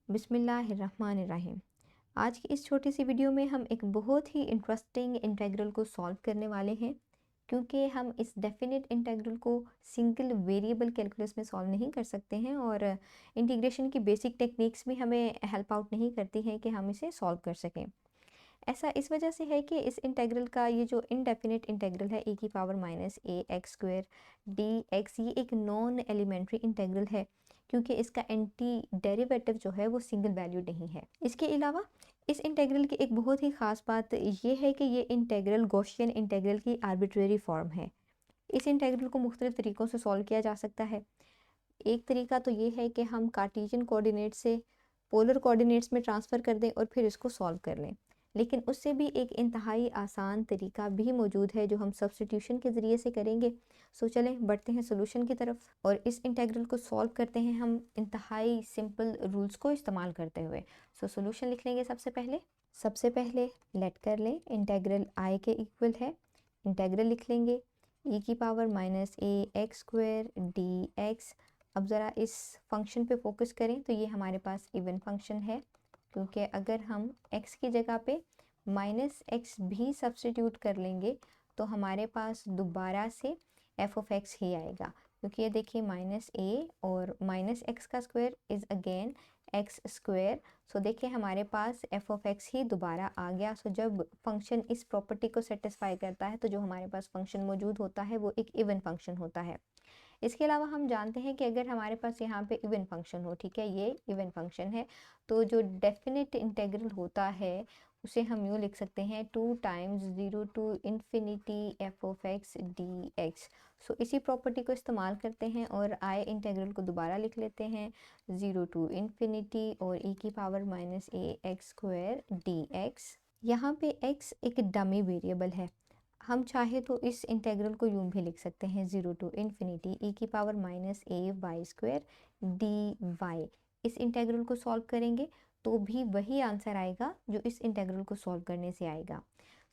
बिस्मिल्लाहिर्रहमानिर्रहीम। आज की इस छोटी सी वीडियो में हम एक बहुत ही इंटरेस्टिंग इंटेग्रल को सॉल्व करने वाले हैं, क्योंकि हम इस डेफिनेट इंटेग्रल को सिंगल वेरिएबल कैलकुलस में सॉल्व नहीं कर सकते हैं और इंटीग्रेशन की बेसिक टेक्निक्स भी हमें हेल्प आउट नहीं करती हैं कि हम इसे सॉल्व कर सकें। ऐसा इस वजह से है कि इस इंटेग्रल का ये जो इनडेफिनेट इंटेग्रल है e की power minus a x square D x, ये एक नॉन एलिमेंट्री इंटेग्रल है, क्योंकि इसका एंटी डेरिवेटिव जो है वो सिंगल वैल्यू नहीं है। इसके अलावा इस इंटेग्रल की एक बहुत ही ख़ास बात ये है कि ये इंटेग्रल गॉसियन इंटेग्रल की आर्बिट्रेरी फॉर्म है। इस इंटेग्रल को मुख्तलिफ तरीक़ों से सॉल्व किया जा सकता है। एक तरीका तो ये है कि हम कार्टेशियन कोऑर्डिनेट से पोलर कोऑर्डिनेट्स में ट्रांसफ़र कर दें और फिर इसको सॉल्व कर लें, लेकिन उससे भी एक इंतहाई आसान तरीका भी मौजूद है जो हम सब्स्टिट्यूशन के ज़रिए से करेंगे। सो चलें बढ़ते हैं सोल्यूशन की तरफ और इस इंटेग्रल को सॉल्व करते हैं हम इंतहाई सिंपल रूल्स को इस्तेमाल करते हुए। सो सोल्यूशन लिख लेंगे। सबसे पहले लेट कर लें इंटेग्रल आई के इक्वल है। इंटेग्रल लिख लेंगे e की power minus a x square D x. अब ज़रा इस फंक्शन पे फोकस करें तो ये हमारे पास इवन फंक्शन है, क्योंकि अगर हम x की जगह पे माइनस एक्स भी सब्स्टिट्यूट कर लेंगे तो हमारे पास दोबारा से f ऑफ x ही आएगा, क्योंकि ये देखिए माइनस ए और माइनस एक्स का square is again X square. So देखिए हमारे पास f ऑफ x ही दोबारा आ गया। सो जब फंक्शन इस प्रॉपर्टी को सेटिस्फाई करता है तो जो हमारे पास फंक्शन मौजूद होता है वो एक इवन फंक्शन होता है। इसके अलावा हम जानते हैं कि अगर हमारे पास यहाँ पे इवन फंक्शन हो, ठीक है, ये इवन फंक्शन है, तो जो डेफिनेट इंटेग्रल होता है उसे हम यूँ लिख सकते हैं 2 times 0 to infinity F of X D X. So इसी प्रॉपर्टी को इस्तेमाल करते हैं और आई इंटेग्रल को दोबारा लिख लेते हैं 0 टू इन्फिनिटी और e की power minus a x square D x. यहाँ पे x एक डमी वेरिएबल है। हम चाहे तो इस इंटेग्रल को यूं भी लिख सकते हैं 0 टू इन्फिनिटी e की power minus a y square d Y. इस इंटेग्रल को सॉल्व करेंगे तो भी वही आंसर आएगा जो इस इंटेग्रल को सॉल्व करने से आएगा।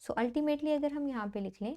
सो अल्टीमेटली अगर हम यहाँ पे लिख लें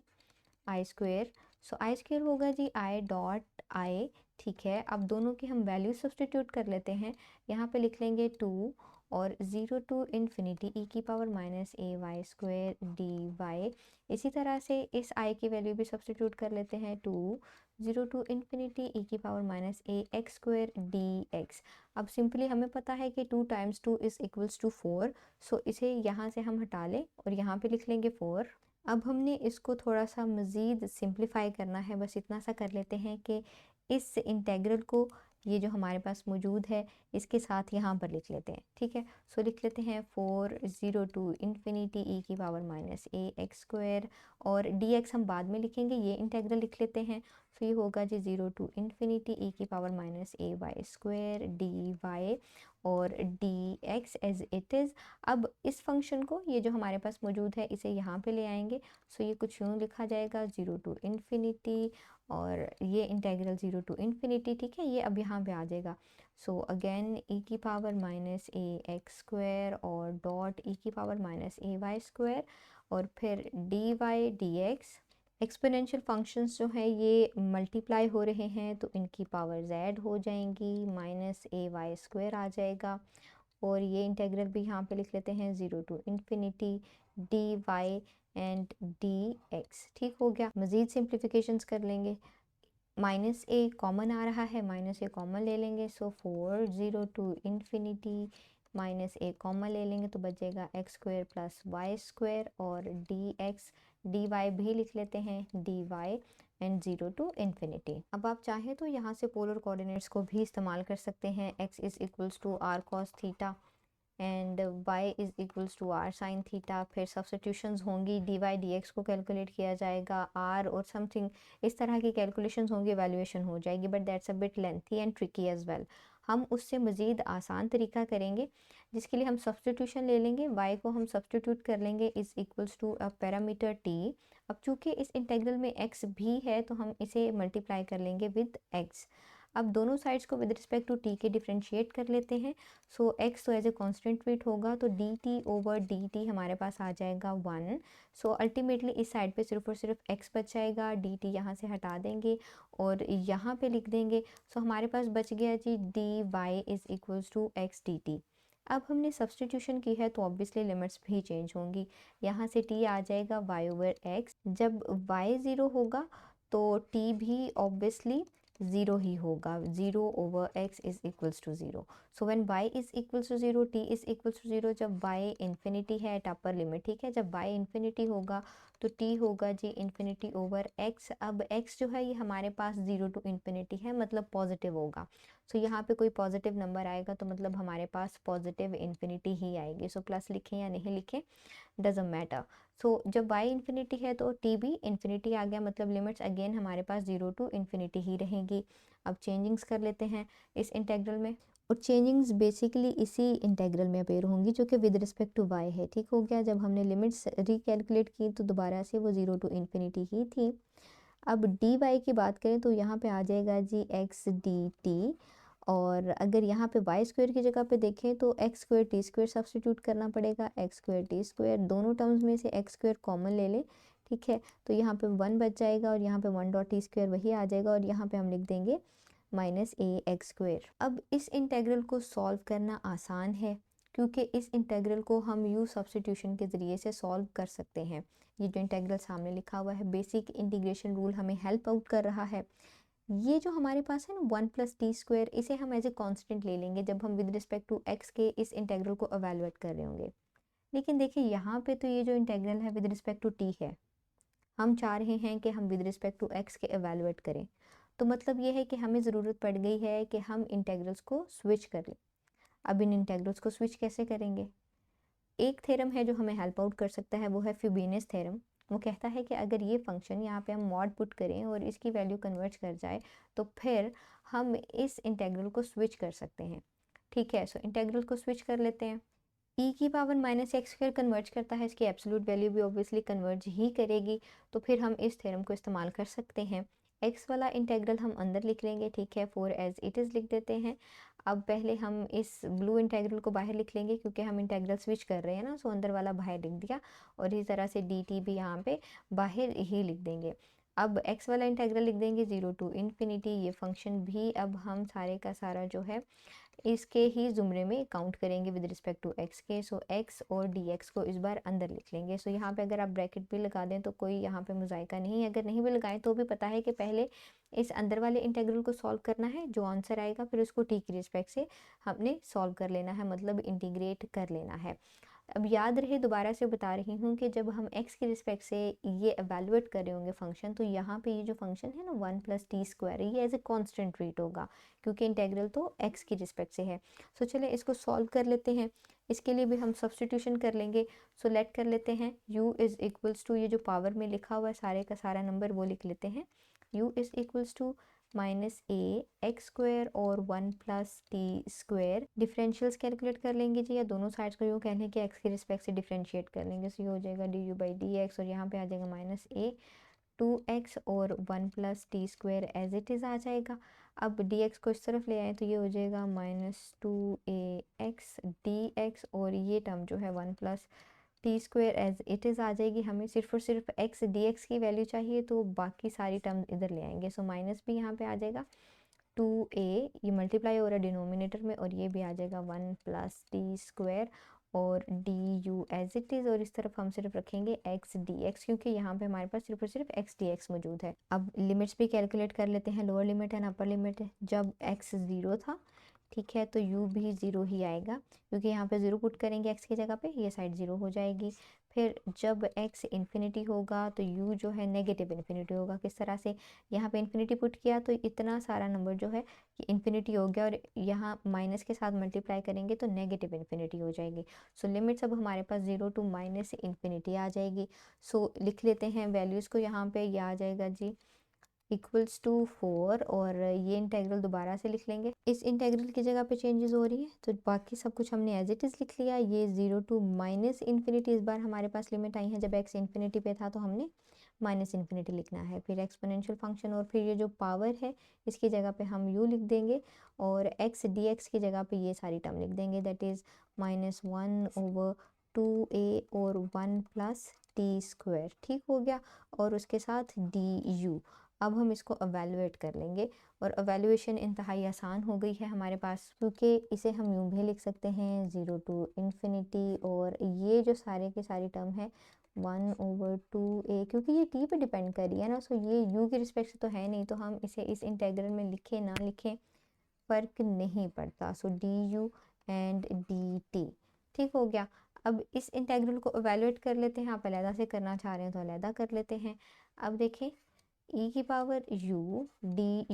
आई स्क्वायर, सो आई स्क्वायर होगा जी आई डॉट आई, ठीक है। अब दोनों की हम वैल्यू सब्स्टिट्यूट कर लेते हैं। यहाँ पे लिख लेंगे 2 और 0 टू इन्फिनिटी e की power minus a y square d Y. इसी तरह से इस i की वैल्यू भी सब्स्टिट्यूट कर लेते हैं 2 0 टू इन्फिनिटी e की power minus a x square D x. अब सिंपली हमें पता है कि 2 टाइम्स 2 इज़ इक्वल्स टू 4। सो इसे यहाँ से हम हटा लें और यहाँ पे लिख लेंगे 4। अब हमने इसको थोड़ा सा मज़ीद सिंप्लीफाई करना है। बस इतना सा कर लेते हैं कि इस इंटेग्रल को ये जो हमारे पास मौजूद है इसके साथ यहाँ पर लिख लेते हैं, ठीक है। सो लिख लेते हैं 4 0 टू इन्फिनिटी e की power minus a x square और डी एक्स हम बाद में लिखेंगे, ये इंटेग्रल लिख लेते हैं। सो ये होगा जी 0 टू इन्फिनिटी e की power minus a y square d y और d x as it is. अब इस फंक्शन को ये जो हमारे पास मौजूद है इसे यहाँ पे ले आएंगे। सो ये कुछ यूँ लिखा जाएगा 0 टू इन्फिनिटी और ये इंटेग्रल 0 टू इन्फिनिटी, ठीक है, ये अब यहाँ पे आ जाएगा। सो अगेन e की power minus a x square और डॉट e की power minus a y square और फिर d y d x. Exponential functions जो हैं ये मल्टीप्लाई हो रहे हैं तो इनकी पावर z हो जाएंगी, माइनस ए वाई स्क्वायर आ जाएगा और ये इंटेग्रल भी यहाँ पे लिख लेते हैं 0 to infinity d y and d x. ठीक हो गया। मज़ीद सिंप्लीफिकेशंस कर लेंगे। माइनस ए कॉमन आ रहा है, माइनस ए कॉमन ले लेंगे। So 4 0 to infinity minus a common ले लेंगे तो बचेगा x square plus y square और डी एक्स डी वाई भी लिख लेते हैं d y and 0 to infinity. अब आप चाहें तो यहाँ से पोलर कोऑर्डिनेट्स को भी इस्तेमाल कर सकते हैं। x is equals to r cos theta and y is equals to r sine theta. फिर सब्स्टिट्यूशंस होंगी, डी वाई डी एक्स को कैलकुलेट किया जाएगा, r और समथिंग इस तरह की कैलकुलेशंस होंगी, वैल्यूएशन हो जाएगी, but that's a bit lengthy and tricky as well. हम उससे मज़ीद आसान तरीका करेंगे जिसके लिए हम सब्स्टिट्यूशन ले लेंगे। y को हम सब्स्टिट्यूट कर लेंगे is equals to a parameter t। अब चूँकि इस इंटेग्रल में x भी है तो हम इसे मल्टीप्लाई कर लेंगे विद x। अब दोनों साइड्स को विद रिस्पेक्ट टू t के डिफ्रेंशिएट कर लेते हैं। सो x तो एज ए कॉन्स्टेंट वेट होगा तो dt ओवर dt हमारे पास आ जाएगा 1। सो अल्टीमेटली इस साइड पे सिर्फ और सिर्फ x बच जाएगा, dt यहाँ से हटा देंगे और यहाँ पे लिख देंगे। सो हमारे पास बच गया जी dy is equals to x dt। अब हमने सब्स्टिट्यूशन की है तो ऑब्वियसली लिमिट्स भी चेंज होंगी। यहाँ से t आ जाएगा y ओवर x। जब y ज़ीरो होगा तो t भी ऑब्वियसली ज़ीरो ही होगा। 0 over x is equals to 0। So when y is equals to 0 t is equals to 0। जब y इन्फिनिटी है एट अपर लिमिट, ठीक है, जब y इन्फिनिटी होगा तो t होगा जी इन्फिनिटी ओवर x। अब x जो है ये हमारे पास 0 टू इन्फिनिटी है, मतलब पॉजिटिव होगा। सो यहाँ पे कोई पॉजिटिव नंबर आएगा तो मतलब हमारे पास पॉजिटिव इन्फिनिटी ही आएगी। सो प्लस लिखें या नहीं लिखें, डजंट मैटर। सो जब y इन्फिनिटी है तो t भी इन्फिनिटी आ गया, मतलब लिमिट्स अगेन हमारे पास 0 टू इन्फिनिटी ही रहेंगी। अब चेंजिंग्स कर लेते हैं इस इंटेग्रल में, और चेंजिंग्स बेसिकली इसी इंटेग्रल में अपेयर होंगी जो कि विद रिस्पेक्ट टू y है। ठीक हो गया। जब हमने लिमिट्स रिकैलकुलेट की तो दोबारा से वो 0 टू इन्फिनिटी ही थी। अब डी वाई की बात करें तो यहाँ पे आ जाएगा जी एक्स डी टी, और अगर यहाँ पे वाई स्क्वायर की जगह पे देखें तो x square T square substitute करना पड़ेगा। एक्स स्क्वायर टी स्क्वायर, दोनों टर्म्स में से एक्स स्क्वायर कॉमन ले लें, ठीक है, तो यहाँ पे 1 बच जाएगा और यहाँ पे 1 डॉट टी स्क्वायर वही आ जाएगा, और यहाँ पे हम लिख देंगे माइनस ए एक्स स्क्वायर। अब इस इंटेग्रल को सॉल्व करना आसान है क्योंकि इस इंटेग्रल को हम यू सब्स्टिट्यूशन के ज़रिए से सॉल्व कर सकते हैं। ये जो इंटेग्रल सामने लिखा हुआ है, बेसिक इंटीग्रेशन रूल हमें हेल्प आउट कर रहा है। ये जो हमारे पास है ना 1 प्लस टी स्क्वायर, इसे हम एज ए कॉन्स्टेंट ले लेंगे जब हम विद रिस्पेक्ट टू एक्स के इस इंटेग्रल को एवेलुएट कर रहे होंगे। लेकिन देखिए यहाँ पे तो ये जो इंटेग्रल है विद रिस्पेक्ट टू टी है, हम चाह रहे हैं कि हम विद रिस्पेक्ट टू एक्स के एवेलुएट करें, तो मतलब ये है कि हमें ज़रूरत पड़ गई है कि हम इंटेग्रल्स को स्विच कर लें। अब इन इंटेग्रल्स को स्विच कैसे करेंगे? एक थ्योरम है जो हमें हेल्प आउट कर सकता है, वो है फ्यूबियस थ्योरम। वो कहता है कि अगर ये फंक्शन यहाँ पे हम मॉड पुट करें और इसकी वैल्यू कन्वर्ट कर जाए तो फिर हम इस इंटेग्रल को स्विच कर सकते हैं। ठीक है, सो इंटेग्रल को स्विच कर लेते हैं। ई की power minus x square convert करता है, इसकी एब्सोल्यूट वैल्यू भी ऑब्वियसली कन्वर्ज ही करेगी, तो फिर हम इस थ्योरम को इस्तेमाल कर सकते हैं। एक्स वाला इंटेग्रल हम अंदर लिख लेंगे, ठीक है, 4 एज इट इज़ लिख देते हैं। अब पहले हम इस ब्लू इंटेग्रल को बाहर लिख लेंगे क्योंकि हम इंटेग्रल स्विच कर रहे हैं ना, सो अंदर वाला बाहर लिख दिया, और इस तरह से डी टी भी यहाँ पे बाहर ही लिख देंगे। अब x वाला इंटेग्रल लिख देंगे 0 टू इन्फिनिटी। ये फंक्शन भी अब हम सारे का सारा जो है इसके ही ज़ुमरे में काउंट करेंगे विद रिस्पेक्ट टू x के। सो x और dx को इस बार अंदर लिख लेंगे। सो यहाँ पे अगर आप ब्रैकेट भी लगा दें तो कोई यहाँ पे मुज़ायका नहीं है, अगर नहीं भी लगाएं तो भी पता है कि पहले इस अंदर वाले इंटेग्रल को सॉल्व करना है, जो आंसर आएगा फिर उसको t की रिस्पेक्ट से हमने सॉल्व कर लेना है, मतलब इंटीग्रेट कर लेना है। अब याद रहे, दोबारा से बता रही हूँ कि जब हम x की रिस्पेक्ट से ये एवेलुएट कर रहे होंगे फंक्शन, तो यहाँ पे ये जो फंक्शन है ना 1 प्लस टी स्क्वायर, ये एज ए कॉन्स्टेंट ट्रीट होगा क्योंकि इंटेग्रल तो x की रिस्पेक्ट से है। सो चलिए इसको सॉल्व कर लेते हैं। इसके लिए भी हम सब्स्टिट्यूशन कर लेंगे। सो लेट कर लेते हैं u इज़ इक्वल्स टू, ये जो पावर में लिखा हुआ है सारे का सारा नंबर वो लिख लेते हैं। u is equals to minus a x square और 1 plus T square. Differentials calculate कर लेंगे जी, या दोनों साइड्स को यूँ कह लें कि एक्स के रिस्पेक्ट से डिफरेंशिएट कर लेंगे। सो ये हो जाएगा D you by D x, और यहाँ पे आ जाएगा माइनस ए 2x और 1 plus T square as it is आ जाएगा। अब dx को इस तरफ ले आए तो ये हो जाएगा -2ax dx, और ये टर्म जो है 1 plus T square as it is आ जाएगी। हमें सिर्फ और सिर्फ x dx की वैल्यू चाहिए, तो बाकी सारी टर्म इधर ले आएंगे। सो माइनस भी यहाँ पे आ जाएगा 2a, ये मल्टीप्लाई हो रहा है डिनोमिनेटर में, और ये भी आ जाएगा 1 प्लस टी स्क्वायर और d u as it is, और इस तरफ हम सिर्फ रखेंगे x dx क्योंकि यहाँ पे हमारे पास सिर्फ और सिर्फ x dx मौजूद है। अब लिमिट्स भी कैलकुलेट कर लेते हैं, lower limit and upper limit. जब x 0 था, ठीक है, तो u भी 0 ही आएगा क्योंकि यहाँ पे 0 पुट करेंगे x की जगह पे, ये साइड 0 हो जाएगी। फिर जब x इन्फिनिटी होगा तो u जो है नेगेटिव इन्फिनिटी होगा। किस तरह से? यहाँ पे इन्फिनिटी पुट किया तो इतना सारा नंबर जो है ये इन्फिनिटी हो गया, और यहाँ माइनस के साथ मल्टीप्लाई करेंगे तो नेगेटिव इन्फिनिटी हो जाएगी। सो लिमिट्स अब हमारे पास 0 टू माइनस इन्फिनिटी आ जाएगी। सो लिख लेते हैं वैल्यूज़ को, यहाँ पे ये आ जाएगा जी इक्वल्स टू 4, और ये इंटेग्रल दोबारा से लिख लेंगे। इस इंटेग्रल की जगह पे चेंजेस हो रही है तो बाकी सब कुछ हमने एज इट इज़ लिख लिया। ये 0 टू माइनस इन्फिनिटी इस बार हमारे पास लिमिट आई है, जब x इन्फिनिटी पे था तो हमने माइनस इन्फिनिटी लिखना है। फिर एक्सपोनेंशियल फंक्शन, और फिर ये जो पावर है इसकी जगह पे हम u लिख देंगे, और x dx की जगह पे ये सारी टर्म लिख देंगे, दैट इज़ -1/2a और 1 प्लस टी स्क्वायर। ठीक हो गया, और उसके साथ डी यू। अब हम इसको एवेलुएट कर लेंगे और एवेलुएशन इंतहाई आसान हो गई है हमारे पास, क्योंकि इसे हम यूँ भी लिख सकते हैं 0 टू इन्फिनिटी, और ये जो सारे के सारी टर्म है 1/2a, क्योंकि ये t पे डिपेंड कर रही है ना, सो ये u की रिस्पेक्ट से तो है नहीं, तो हम इसे इस इंटेग्रल में लिखें ना लिखें फ़र्क नहीं पड़ता। सो du एंड dt ठीक हो गया। अब इस इंटेग्रल को एवेलुएट कर लेते हैं, आप अलहदा से करना चाह रहे हैं तो अलहदा कर लेते हैं। अब देखें e की power u du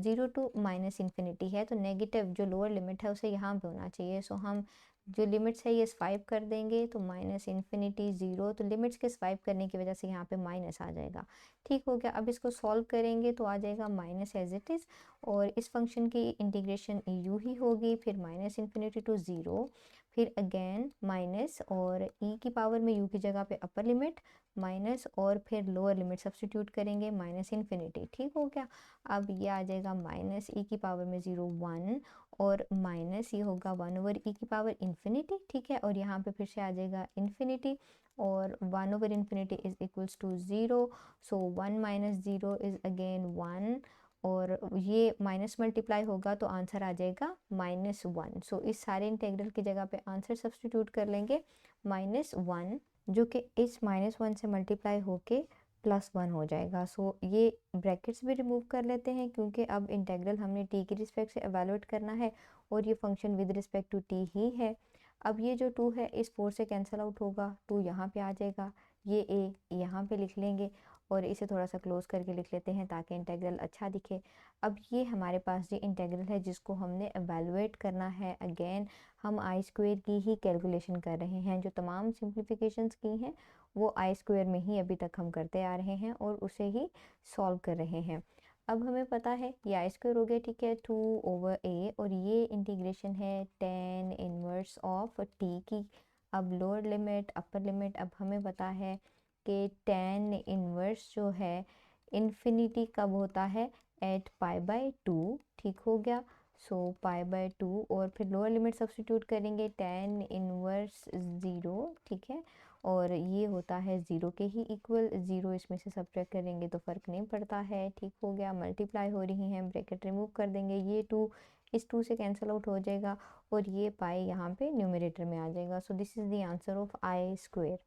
0 to minus infinity है, तो नेगेटिव जो लोअर लिमिट है उसे यहाँ पे होना चाहिए। सो हम जो लिमिट्स है ये स्वाइप कर देंगे, तो माइनस इन्फिनिटी 0, तो लिमिट्स के स्वाइप करने की वजह से यहाँ पे माइनस आ जाएगा। ठीक हो गया। अब इसको सॉल्व करेंगे तो आ जाएगा माइनस एज इट इज़, और इस फंक्शन की इंटीग्रेशन यू ही होगी, फिर माइनस इन्फिनिटी टू 0, फिर अगेन माइनस, और e की पावर में u की जगह पे अपर लिमिट माइनस, और फिर लोअर लिमिट सब्स्टिट्यूट करेंगे माइनस इन्फिनिटी। ठीक हो गया। अब ये आ जाएगा माइनस e की पावर में 0 1, और माइनस ये होगा 1/e की पावर इन्फिनिटी। ठीक है, और यहाँ पे फिर से आ जाएगा इन्फिनिटी, और 1/इन्फिनिटी is equals to 0, so 1 minus 0 is again 1, और ये माइनस मल्टीप्लाई होगा तो आंसर आ जाएगा -1। सो इस सारे इंटेग्रल की जगह पे आंसर सब्स्टिट्यूट कर लेंगे -1, जो कि इस -1 से मल्टीप्लाई होके +1 हो जाएगा। सो ये ब्रैकेट्स भी रिमूव कर लेते हैं, क्योंकि अब इंटेग्रल हमने t की रिस्पेक्ट से एवेलुएट करना है, और ये function with respect to t ही है। अब ये जो 2 है इस 4 से कैंसिल आउट होगा, 2 यहाँ पे आ जाएगा, ये a यहाँ पे लिख लेंगे, और इसे थोड़ा सा क्लोज करके लिख लेते हैं ताकि इंटेग्रल अच्छा दिखे। अब ये हमारे पास ये इंटेग्रल है जिसको हमने एवेलुएट करना है। अगेन हम आई स्क्वेयर की ही कैलकुलेशन कर रहे हैं, जो तमाम सिंप्लीफिकेशंस की हैं वो आई स्क्वेयर में ही अभी तक हम करते आ रहे हैं और उसे ही सॉल्व कर रहे हैं। अब हमें पता है ये आई स्क्वेयर हो गया, ठीक है, 2/a, और ये इंटीग्रेशन है tan इनवर्स ऑफ t की। अब लोअर लिमिट अपर लिमिट, अब हमें पता है कि tan इनवर्स जो है इन्फिनिटी कब होता है, एट π/2। ठीक हो गया। सो π/2, और फिर लोअर लिमिट सब्स्टिट्यूट करेंगे tan इनवर्स 0, ठीक है, और ये होता है 0 के ही इक्वल। 0 इसमें से सब्ट्रैक्ट करेंगे तो फ़र्क नहीं पड़ता है। ठीक हो गया। मल्टीप्लाई हो रही हैं, ब्रैकेट रिमूव कर देंगे, ये 2 इस 2 से कैंसिल आउट हो जाएगा, और ये पाई यहाँ पे न्यूमरेटर में आ जाएगा। सो this is the answer of I square.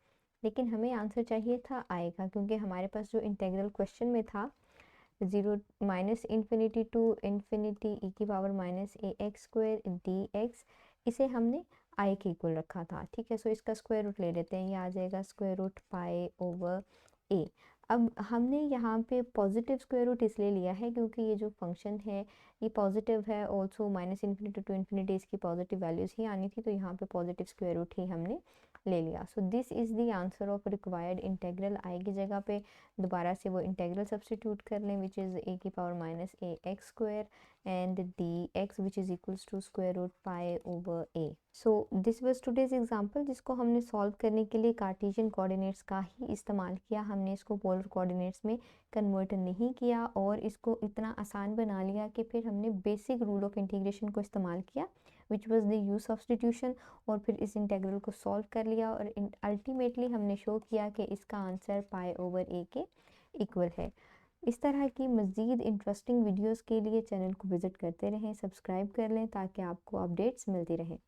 लेकिन हमें आंसर चाहिए था आई का, क्योंकि हमारे पास जो इंटेग्रल क्वेश्चन में था 0 minus infinity to infinity e की पावर -ax² dx, इसे हमने आई के इक्वल रखा था। ठीक है, सो इसका स्क्वायर रूट ले लेते हैं, ये आ जाएगा √π/a। अब हमने यहाँ पे पॉजिटिव स्क्वायर रूट इसलिए लिया है क्योंकि ये जो फंक्शन है ये पॉजिटिव है, also minus infinity to infinity इसकी पॉजिटिव वैल्यूज़ ही आनी थी, तो यहाँ पे पॉजिटिव स्क्वायर रूट ही हमने ले लिया। So this is the answer of required integral. I की जगह पे दोबारा से वो इंटेग्रल सब्स्टिट्यूट कर लें, विच इज़ a की power -ax² and dx which is equals to √π/a। So this was today's example, जिसको हमने सॉल्व करने के लिए कार्टेशियन कोऑर्डिनेट्स का ही इस्तेमाल किया। हमने इसको पोलर कोऑर्डिनेट्स में कन्वर्ट नहीं किया, और इसको इतना आसान बना लिया कि फिर हमने बेसिक रूल ऑफ इंटीग्रेशन को इस्तेमाल किया, which was the you substitution, और फिर इस इंटेग्रल को सॉल्व कर लिया, और अल्टीमेटली हमने शो किया कि इसका आंसर π/a के इक्वल है। इस तरह की मज़ीद इंटरेस्टिंग वीडियोस के लिए चैनल को विज़िट करते रहें, सब्सक्राइब कर लें ताकि आपको अपडेट्स मिलती रहें।